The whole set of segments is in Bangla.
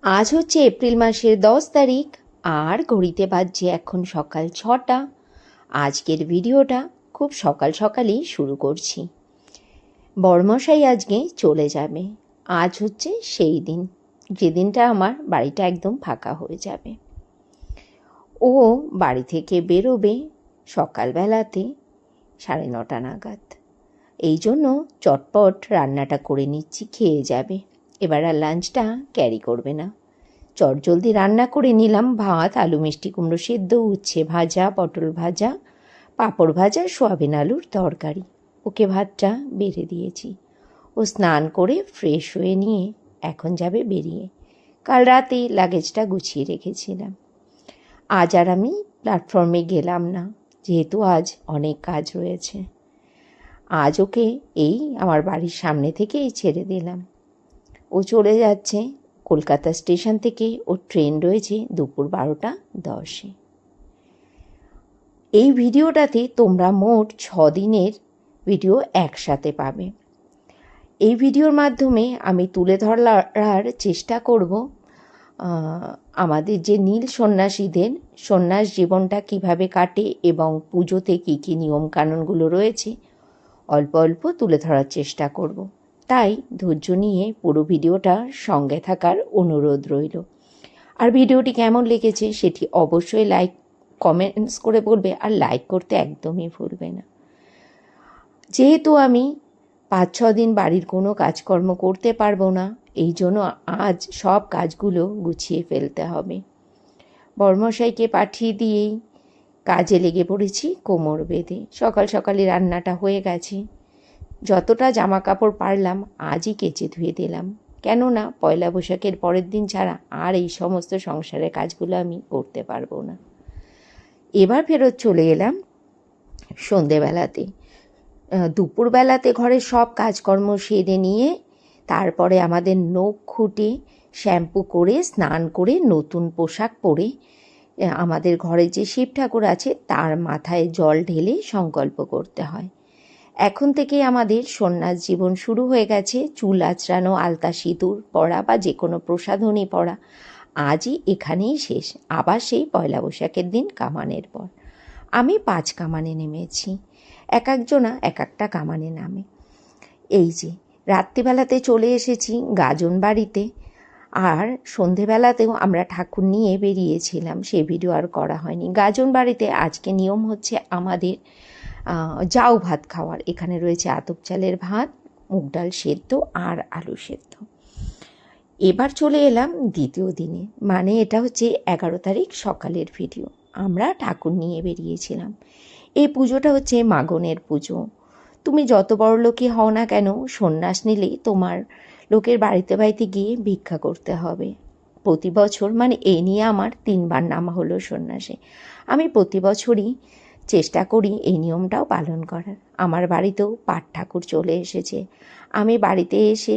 আজ হচ্ছে এপ্রিল মাসের 10 তারিখ আর ঘড়িতে বাজছে এখন সকাল 6টা। আজকের ভিডিওটা খুব সকাল সকালই শুরু করছি। বড়মশাই আজকে চলে যাবে। আজ হচ্ছে সেই দিন যেদিনটা আমার বাড়িটা একদম ফাঁকা হয়ে যাবে। ও বাড়ি থেকে বেরোবে সকালবেলাতে 9:30 নাগাদ। এই জন্য চটপট রান্নাটা করে নিচ্ছি, খেয়ে যাবে। এবার আর লাঞ্চটা ক্যারি করবে না। চটজলদি রান্না করে নিলাম। ভাত, আলু মিষ্টি কুমড়ো সেদ্ধ, উচ্ছে ভাজা, পটল ভাজা, পাঁপড় ভাজা, সোয়াবিন আলুর তরকারি। ওকে ভাতটা বেড়ে দিয়েছি। ও স্নান করে ফ্রেশ হয়ে নিয়ে এখন যাবে বেরিয়ে। কাল রাতে লাগেজটা গুছিয়ে রেখেছিলাম। আজ আর আমি প্ল্যাটফর্মে গেলাম না, যেহেতু আজ অনেক কাজ রয়েছে। আজ ওকে এই আমার বাড়ির সামনে থেকেই ছেড়ে দিলাম। ও চলে যাচ্ছে কলকাতা স্টেশন থেকে। ওর ট্রেন রয়েছে দুপুর 12:10-এ। এই ভিডিওটাতে তোমরা মোট 6 দিনের ভিডিও একসাথে পাবে। এই ভিডিওর মাধ্যমে আমি তুলে ধরার চেষ্টা করব আমাদের যে নীল সন্ন্যাসীদের সন্ন্যাস জীবনটা কিভাবে কাটে এবং পুজোতে কী কী নিয়মকানুনগুলো রয়েছে অল্প অল্প তুলে ধরার চেষ্টা করব। তাই ধৈর্য নিয়ে পুরো ভিডিওটার সঙ্গে থাকার অনুরোধ রইল। আর ভিডিওটি কেমন লেগেছে সেটি অবশ্যই কমেন্টস করে বলবে, আর লাইক করতে একদমই ভুলবে না। যেহেতু আমি 5-6 দিন বাড়ির কোনো কাজকর্ম করতে পারবো না, এই জন্য আজ সব কাজগুলো গুছিয়ে ফেলতে হবে। বড়মশাইকে পাঠিয়ে দিয়েই কাজে লেগে পড়েছি কোমর বেঁধে। সকাল সকালে রান্নাটা হয়ে গেছে। যতটা জামা কাপড় পারলাম আজই কেচে ধুয়ে দিলাম, কেননা পয়লা বৈশাখের পরের দিন ছাড়া আর এই সমস্ত সংসারের কাজগুলো আমি করতে পারবো না। এবার ফেরত চলে এলাম সন্ধেবেলাতে। দুপুরবেলাতে ঘরের সব কাজকর্ম সেরে নিয়ে তারপরে আমাদের নখ খুঁটে শ্যাম্পু করে স্নান করে নতুন পোশাক পরে আমাদের ঘরে যে শিব ঠাকুর আছে তার মাথায় জল ঢেলে সংকল্প করতে হয়। এখন থেকেই আমাদের সন্ন্যাস জীবন শুরু হয়ে গেছে। চুল আঁচড়ানো, আলতা সিঁদুর পরা বা যে কোনো প্রসাধনী পরা আজই এখানেই শেষ। আবার সেই পয়লা বৈশাখের দিন কামানের পর। আমি 5 কামানে নেমেছি। এক একজনা এক একটা কামানে নামে। এই যে রাত্রিবেলাতে চলে এসেছি গাজন বাড়িতে, আর সন্ধেবেলাতেও আমরা ঠাকুর নিয়ে বেরিয়েছিলাম, সে ভিডিও আর করা হয়নি। গাজন বাড়িতে আজকে নিয়ম হচ্ছে আমাদের জাউ ভাত খাওয়ার। এখানে রয়েছে আতপ চালের ভাত, মুগ ডাল সেদ্ধ আর আলু সেদ্ধ। এবার চলে এলাম দ্বিতীয় দিনে, মানে এটা হচ্ছে 11 তারিখ সকালের ভিডিও। আমরা ঠাকুর নিয়ে বেরিয়েছিলাম। এই পুজোটা হচ্ছে মাগনের পুজো। তুমি যত বড় লোকই হও না কেন, সন্ন্যাস নিলে তোমার লোকের বাড়িতে বাড়িতে গিয়ে ভিক্ষা করতে হবে প্রতি বছর। মানে এই নিয়ে আমার 3 বার নামা হলো সন্ন্যাসে। আমি প্রতি বছরই চেষ্টা করি এই নিয়মটাও পালন করার। আমার বাড়িতেও পাট ঠাকুর চলে এসেছে। আমি বাড়িতে এসে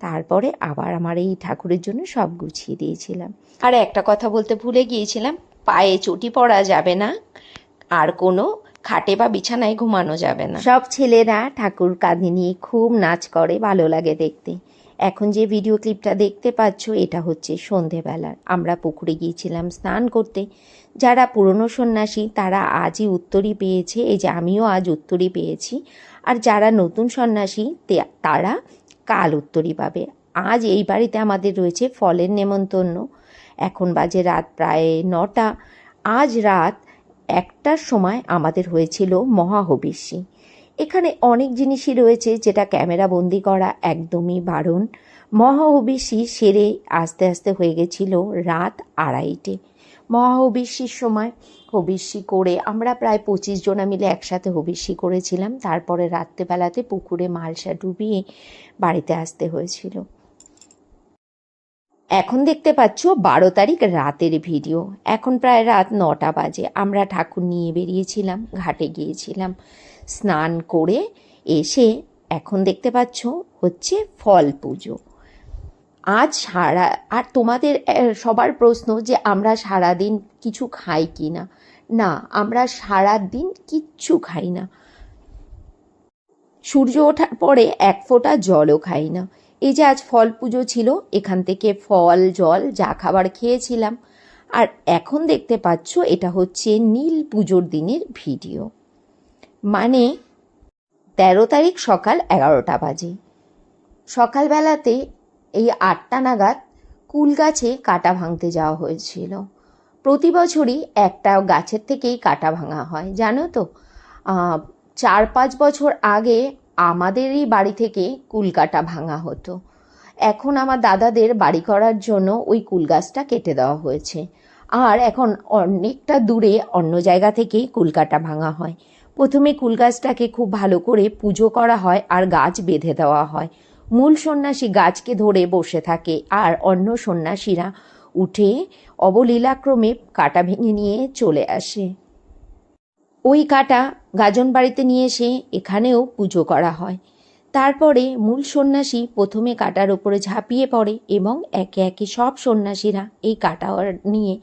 তারপরে আবার আমার এই ঠাকুরের জন্য সব গুছিয়ে দিয়েছিলাম। আর একটা কথা বলতে ভুলে গিয়েছিলাম, পায়ে চটি পরা যাবে না, আর কোনো খাটে বা বিছানায় ঘুমানো যাবে না। সব ছেলেরা ঠাকুর কাঁধে নিয়ে খুব নাচ করে, ভালো লাগে দেখতে। এখন যে ভিডিও ক্লিপটা দেখতে পাচ্ছ এটা হচ্ছে সন্ধেবেলার। আমরা পুকুরে গিয়েছিলাম স্নান করতে। যারা পুরনো সন্ন্যাসী তারা আজই উত্তরী পেয়েছে, এই যে আমিও আজ উত্তরী পেয়েছি। আর যারা নতুন সন্ন্যাসী তারা কাল উত্তরী পাবে। আজ এই বাড়িতে আমাদের রয়েছে ফলের নেমন্তন্ন। এখন বাজে রাত প্রায় 9টা। আজ রাত 1টার সময় আমাদের হয়েছিল মহাহবিষ্যি। এখানে অনেক জিনিসই রয়েছে যেটা ক্যামেরা বন্দি করা একদমই বারণ। মহাহবিষ্যি সেরে আস্তে আস্তে হয়ে গেছিল রাত 2:30টে। মহাহবিষ্যির সময় হবিষ্যি করে আমরা প্রায় 25 জনা মিলে একসাথে হবিষ্যি করেছিলাম। তারপরে রাত্রেবেলাতে পুকুরে মালসা ডুবিয়ে বাড়িতে আসতে হয়েছিল। এখন দেখতে পাচ্ছ 12 তারিখ রাতের ভিডিও। এখন প্রায় রাত 9টা বাজে। আমরা ঠাকুর নিয়ে বেরিয়েছিলাম, ঘাটে গিয়েছিলাম। স্নান করে এসে এখন দেখতে পাচ্ছ হচ্ছে ফল পুজো। আজ আর তোমাদের সবার প্রশ্ন যে আমরা সারাদিন কিছু খাই কি না। না, আমরা সারাদিন কিচ্ছু খাই না। সূর্য ওঠার পরে 1 ফোঁটা জলও খাই না। এই যে আজ ফল পুজো ছিল, এখান থেকে ফল জল যা খাবার খেয়েছিলাম। আর এখন দেখতে পাচ্ছ এটা হচ্ছে নীল পুজোর দিনের ভিডিও। মানে 13 তারিখ সকাল 11টা বাজে। সকালবেলাতে এই 8টা নাগাদ কুল গাছে কাটা ভাঙতে যাওয়া হয়েছিল। প্রতি বছরই একটা গাছের থেকেই কাটা ভাঙা হয়, জানো তো। 4-5 বছর আগে আমাদেরই বাড়ি থেকে কুল কাটা ভাঙা হতো। এখন আমার দাদাদের বাড়ি করার জন্য ওই কুল গাছটা কেটে দেওয়া হয়েছে। আর এখন অনেকটা দূরে অন্য জায়গা থেকেই কুল কাটা ভাঙা হয়। প্রথমে কুল গাছটাকে খুব ভালো করে পুজো করা হয় আর গাছ বেঁধে দেওয়া হয়। মূল সন্ন্যাসী গাছকে ধরে বসে থাকে আর অন্য সন্ন্যাসীরা উঠে অবলীলাক্রমে কাটা ভেঙে নিয়ে চলে আসে। ওই কাটা গাজন বাড়িতে নিয়ে এসে এখানেও পুজো করা হয়। তারপরে মূল সন্ন্যাসী প্রথমে কাটার ওপরে ঝাঁপিয়ে পড়ে এবং একে একে সব সন্ন্যাসীরা এই কাটা নিয়ে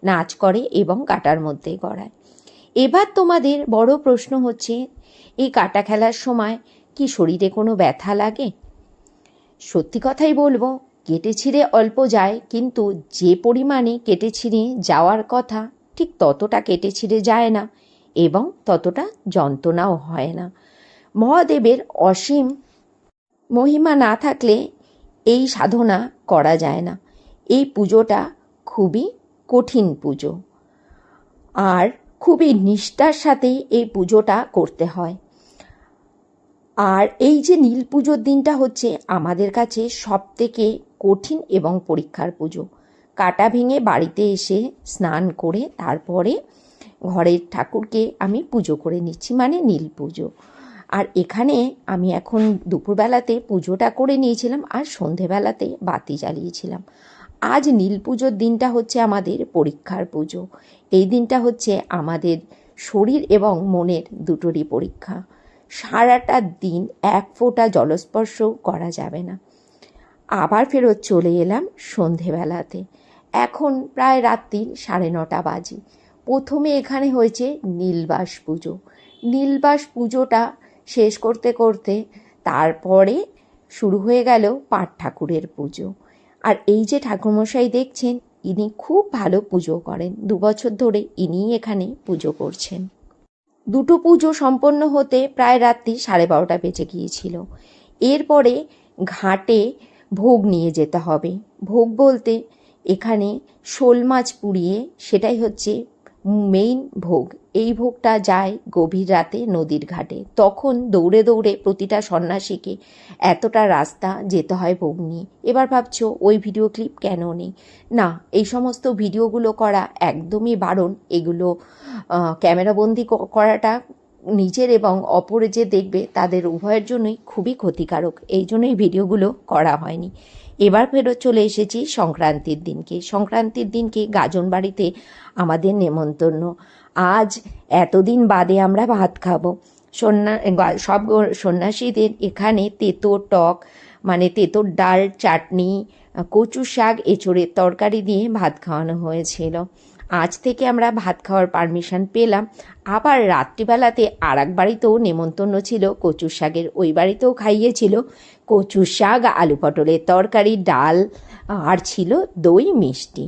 নাচ করে এবং কাটার মধ্যে গড়ায়। এবার তোমাদের বড় প্রশ্ন হচ্ছে, এই কাটা খেলার সময় কি শরীরে কোনো ব্যথা লাগে? সত্যি কথাই বলবো, কেটে ছিঁড়ে অল্প যায়, কিন্তু যে পরিমাণে কেটে ছিঁড়ে যাওয়ার কথা ঠিক ততটা কেটে ছিঁড়ে যায় না এবং ততটা যন্ত্রণাও হয় না। মহাদেবের অসীম মহিমা না থাকলে এই সাধনা করা যায় না। এই পুজোটা খুবই কঠিন পুজো আর খুবই নিষ্ঠার সাথে এই পুজোটা করতে হয়। আর এই যে নীল পুজোর দিনটা হচ্ছে আমাদের কাছে সবথেকে কঠিন এবং পরীক্ষার পুজো। কাটা ভেঙে বাড়িতে এসে স্নান করে তারপরে ঘরের ঠাকুরকে আমি পুজো করে নিচ্ছি, মানে নীল পুজো। আর এখানে আমি এখন দুপুরবেলাতে পুজোটা করে নিয়েছিলাম আর সন্ধেবেলাতে বাতি জ্বালিয়েছিলাম। আজ নীল পুজোর দিনটা হচ্ছে আমাদের পরীক্ষার পুজো। এই দিনটা হচ্ছে আমাদের শরীর এবং মনের দুটোরই পরীক্ষা। সারাটা দিন এক ফোঁটা জলস্পর্শ করা যাবে না। আবার ফেরত চলে এলাম সন্ধেবেলাতে। এখন প্রায় রাত্রি 9:30 বাজে। প্রথমে এখানে হয়েছে নীলবাস পুজো। নীলবাস পুজোটা শেষ করতে করতে তারপরে শুরু হয়ে গেল পাট ঠাকুরের পুজো। আর এই যে ঠাকুরমশাই দেখছেন, ইনি খুব ভালো পুজো করেন। 2 বছর ধরে ইনিই এখানে পুজো করছেন। দুটো পুজো সম্পন্ন হতে প্রায় রাত্রি 12:30 বেজে গিয়েছিল। এরপরে ঘাটে ভোগ নিয়ে যেতে হবে। ভোগ বলতে এখানে শোল মাছ পুড়িয়ে, সেটাই হচ্ছে মেইন ভোগ। এই ভোগটা যায় গভীর রাতে নদীর ঘাটে। তখন দৌড়ে দৌড়ে প্রতিটা সন্ন্যাসীকে এতটা রাস্তা যেতে হয় ভোগ নিয়ে। এবার ভাবছো ওই ভিডিও ক্লিপ কেন নেই? না, এই সমস্ত ভিডিওগুলো করা একদমই বারণ। এগুলো ক্যামেরাবন্দি করাটা নিজের এবং অপরে যে দেখবে তাদের উভয়ের জন্যই খুবই ক্ষতিকারক। এই জন্যই ভিডিওগুলো করা হয়নি। এবার ফেরত চলে এসেছি সংক্রান্তির দিনকে। সংক্রান্তির দিনকে গাজন বাড়িতে আমাদের নেমন্তন্ন। আজ এতদিন বাদে আমরা ভাত খাবো। সব সন্ন্যাসীদের এখানে তেঁতো টক, মানে তেঁতোর ডাল, চাটনি, কচু শাক, এঁচোড়ের তরকারি দিয়ে ভাত খাওয়ানো হয়েছিল। আজ থেকে আমরা ভাত খাওয়ার পারমিশন পেলাম। আবার রাত্রিবেলাতে আর এক বাড়িতেও নেমন্তন্ন ছিল কচু শাকের। ওই বাড়িতেও খাইয়েছিল কচু শাক, আলু পটলের তরকারি, ডাল আর ছিল দই মিষ্টি।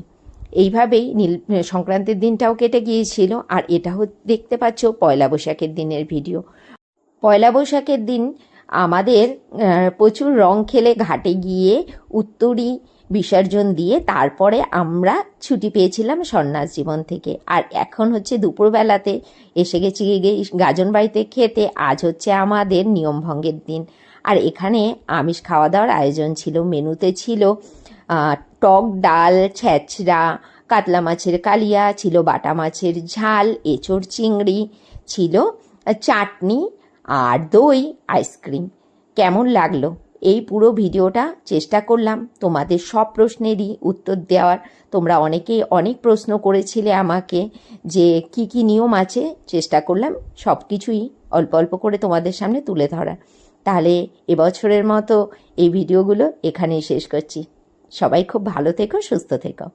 এইভাবেই সংক্রান্তির দিনটাও কেটে গিয়েছিল। আর এটা দেখতে পাচ্ছ পয়লা বৈশাখের দিনের ভিডিও। পয়লা বৈশাখের দিন আমাদের প্রচুর রং খেলে ঘাটে গিয়ে উত্তরী বিসর্জন দিয়ে তারপরে আমরা ছুটি পেয়েছিলাম সন্ন্যাস জীবন থেকে। আর এখন হচ্ছে দুপুরবেলাতে এসে গেছি গাজন বাড়িতে খেতে। আজ হচ্ছে আমাদের নিয়মভঙ্গের দিন। আর এখানে আমিষ খাওয়া দাওয়ার আয়োজন ছিল। মেনুতে ছিল টক ডাল, ছ্যাঁচড়া, কাতলা মাছের কালিয়া, ছিল বাটা মাছের ঝাল, এঁচোড় চিংড়ি, ছিল চাটনি আর দই, আইসক্রিম। কেমন লাগলো এই পুরো ভিডিওটা? চেষ্টা করলাম তোমাদের সব প্রশ্নেরই উত্তর দেওয়ার। তোমরা অনেকেই অনেক প্রশ্ন করেছিলে আমাকে যে কি কি নিয়ম আছে। চেষ্টা করলাম সব কিছুই অল্প অল্প করে তোমাদের সামনে তুলে ধরার। তাহলে এবছরের মতো এই ভিডিওগুলো এখানেই শেষ করছি। সবাই খুব ভালো থেকো, সুস্থ থেকো।